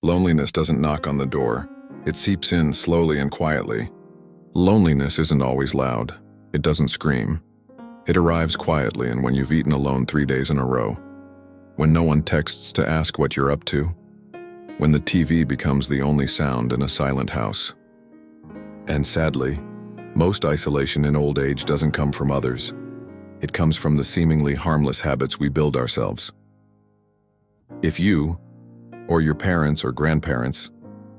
Loneliness doesn't knock on the door. It seeps in slowly and quietly. Loneliness isn't always loud. It doesn't scream. It arrives quietly and when you've eaten alone 3 days in a row. When no one texts to ask what you're up to. When the TV becomes the only sound in a silent house. And sadly, most isolation in old age doesn't come from others. It comes from the seemingly harmless habits we build ourselves. If you, or your parents or grandparents,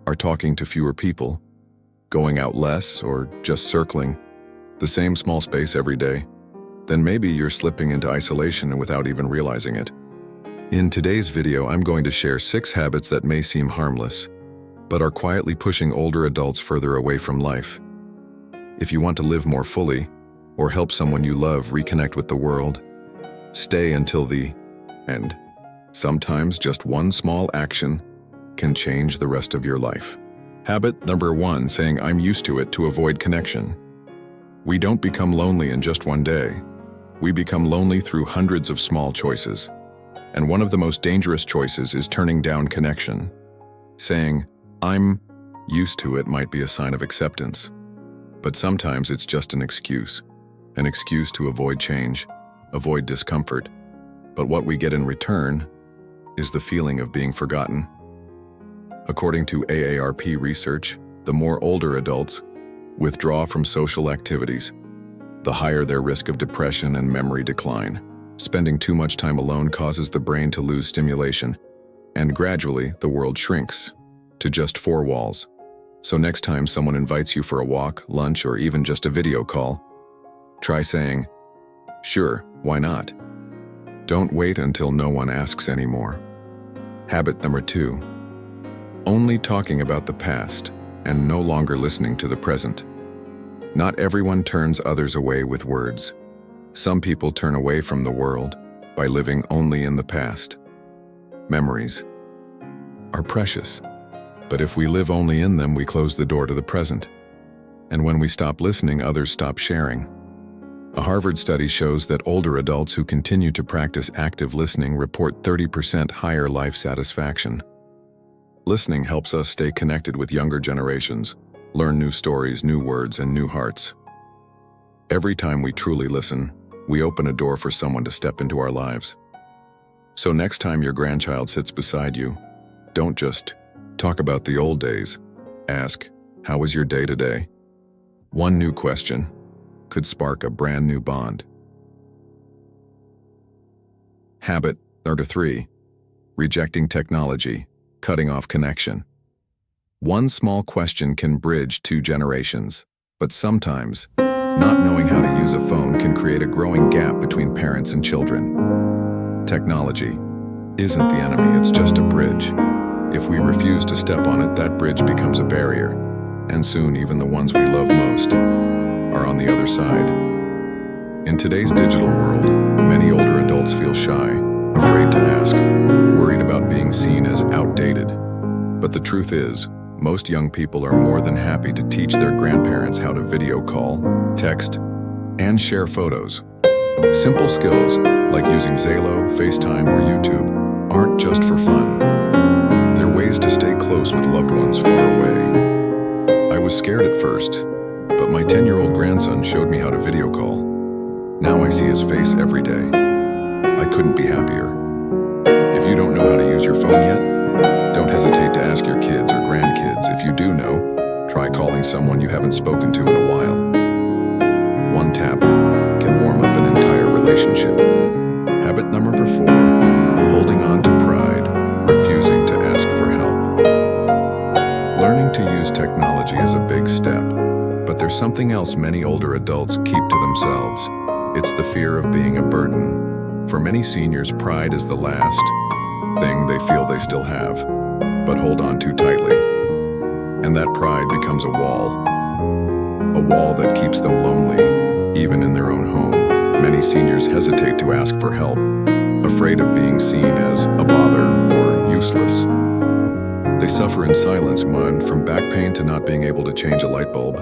are talking to fewer people, going out less, or just circling the same small space every day, then maybe you're slipping into isolation without even realizing it. In today's video, I'm going to share 6 habits that may seem harmless, but are quietly pushing older adults further away from life. If you want to live more fully, or help someone you love reconnect with the world, stay until the end. Sometimes just one small action can change the rest of your life. Habit number 1, saying I'm used to it to avoid connection. We don't become lonely in just one day. We become lonely through hundreds of small choices. And one of the most dangerous choices is turning down connection. Saying, I'm used to it might be a sign of acceptance. But sometimes it's just an excuse to avoid change, avoid discomfort. But what we get in return is the feeling of being forgotten. According to AARP research, the more older adults withdraw from social activities, the higher their risk of depression and memory decline. Spending too much time alone causes the brain to lose stimulation, and gradually the world shrinks to just 4 walls. So next time someone invites you for a walk, lunch, or even just a video call, try saying, "Sure, why not?" Don't wait until no one asks anymore. Habit number 2, only talking about the past and no longer listening to the present. Not everyone turns others away with words. Some people turn away from the world by living only in the past. Memories are precious, but if we live only in them, we close the door to the present. And when we stop listening, others stop sharing. A Harvard study shows that older adults who continue to practice active listening report 30% higher life satisfaction. Listening helps us stay connected with younger generations, learn new stories, new words, and new hearts. Every time we truly listen, we open a door for someone to step into our lives. So next time your grandchild sits beside you, don't just talk about the old days. Ask, how was your day today? One new question could spark a brand new bond. Habit number 3, rejecting technology, cutting off connection. One small question can bridge 2 generations, but sometimes, not knowing how to use a phone can create a growing gap between parents and children. Technology isn't the enemy, it's just a bridge. If we refuse to step on it, that bridge becomes a barrier, and soon even the ones we love most are on the other side. In today's digital world, many older adults feel shy, afraid to ask, worried about being seen as outdated. But the truth is, most young people are more than happy to teach their grandparents how to video call, text, and share photos. Simple skills like using Zalo, FaceTime, or YouTube aren't just for fun. They're ways to stay close with loved ones far away. I was scared at first, but my 10-year-old grandson showed me how to video call. Now I see his face every day. I couldn't be happier. If you don't know how to use your phone yet, don't hesitate to ask your kids or grandkids. If you do know, try calling someone you haven't spoken to in a while. One tap can warm up an entire relationship. Habit number 4, holding on to pride, refusing to ask for help. Learning to use technology is a big step, but there's something else many older adults keep to themselves. It's the fear of being a burden. For many seniors, pride is the last thing they feel they still have, but hold on too tightly. And that pride becomes a wall that keeps them lonely, even in their own home. Many seniors hesitate to ask for help, afraid of being seen as a bother or useless. They suffer in silence, from back pain to not being able to change a light bulb.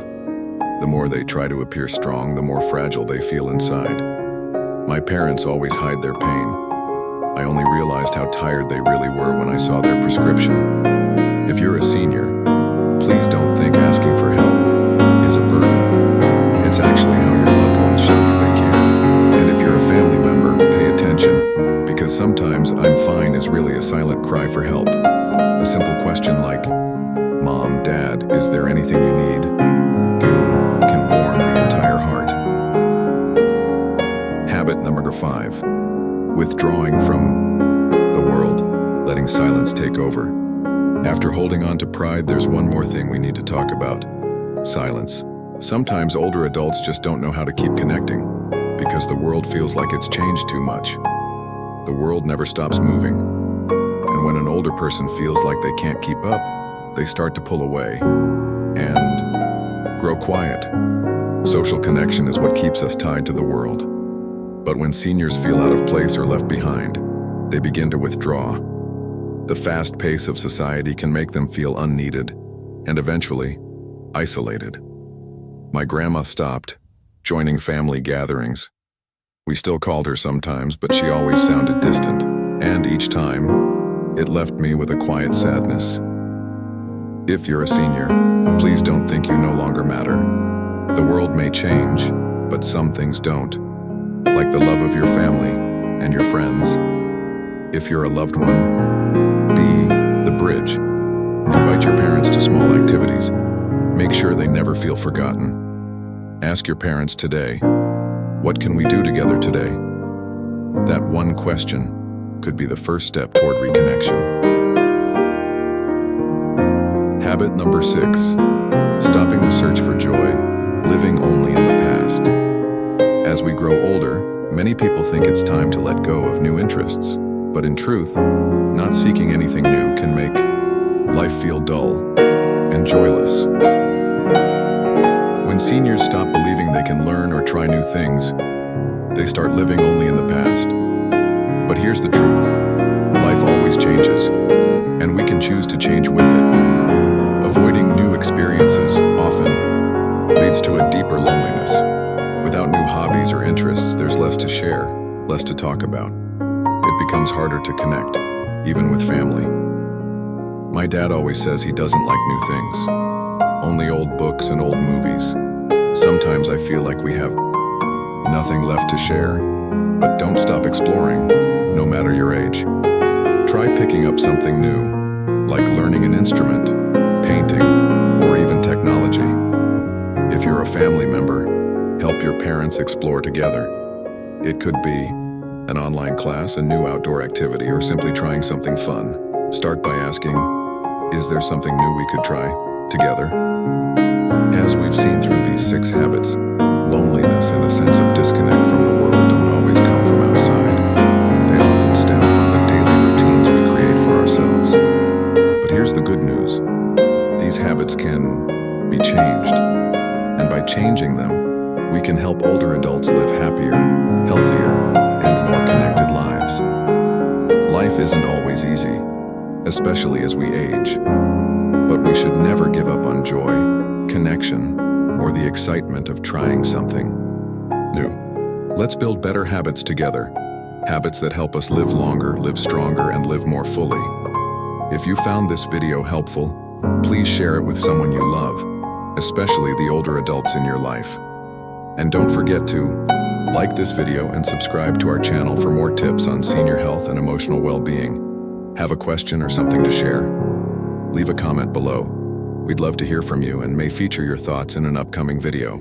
The more they try to appear strong, the more fragile they feel inside. My parents always hide their pain. I only realized how tired they really were when I saw their prescription. question like, "Mom, Dad, is there anything you need?" Goo can warm the entire heart. Habit number 5. Withdrawing from the world, letting silence take over. After holding on to pride, there's one more thing we need to talk about: silence. Sometimes older adults just don't know how to keep connecting because the world feels like it's changed too much. The world never stops moving, and when an older person feels like they can't keep up, they start to pull away and grow quiet. Social connection is what keeps us tied to the world. But when seniors feel out of place or left behind, they begin to withdraw. The fast pace of society can make them feel unneeded and eventually isolated. My grandma stopped joining family gatherings. We still called her sometimes, but she always sounded distant, and each time, it left me with a quiet sadness. If you're a senior, please don't think you no longer matter. The world may change, but some things don't, like the love of your family and your friends. If you're a loved one, be the bridge. Invite your parents to small activities. Make sure they never feel forgotten. Ask your parents today, "What can we do together today?" That one question could be the first step toward reconnection. Habit number 6. Stopping the search for joy, living only in the past. As we grow older, many people think it's time to let go of new interests. But in truth, not seeking anything new can make life feel dull and joyless. When seniors stop believing they can learn or try new things, they start living only in the past. But here's the truth: life always changes, and we can choose to change with it. Avoiding new experiences often leads to a deeper loneliness. Without new hobbies or interests, there's less to share, less to talk about. It becomes harder to connect, even with family. My dad always says he doesn't like new things, only old books and old movies. Sometimes I feel like we have nothing left to share, but don't stop exploring, no matter your age. Try picking up something new, like learning an instrument, painting, or even technology. If you're a family member, help your parents explore together. It could be an online class, a new outdoor activity, or simply trying something fun. Start by asking, "Is there something new we could try together?" As we've seen through these 6 habits, loneliness and a sense of disconnect from the world don't always come from outside. They often stem from the daily routines we create for ourselves. But here's the good news: these habits can be changed. And by changing them, we can help older adults live happier, healthier, and more connected lives. Life isn't always easy, especially as we age. But we should never give up on joy, connection, or the excitement of trying something new. Let's build better habits together, habits that help us live longer, live stronger, and live more fully. If you found this video helpful, please share it with someone you love, especially the older adults in your life. And don't forget to like this video and subscribe to our channel for more tips on senior health and emotional well-being. Have a question or something to share? Leave a comment below. We'd love to hear from you and may feature your thoughts in an upcoming video.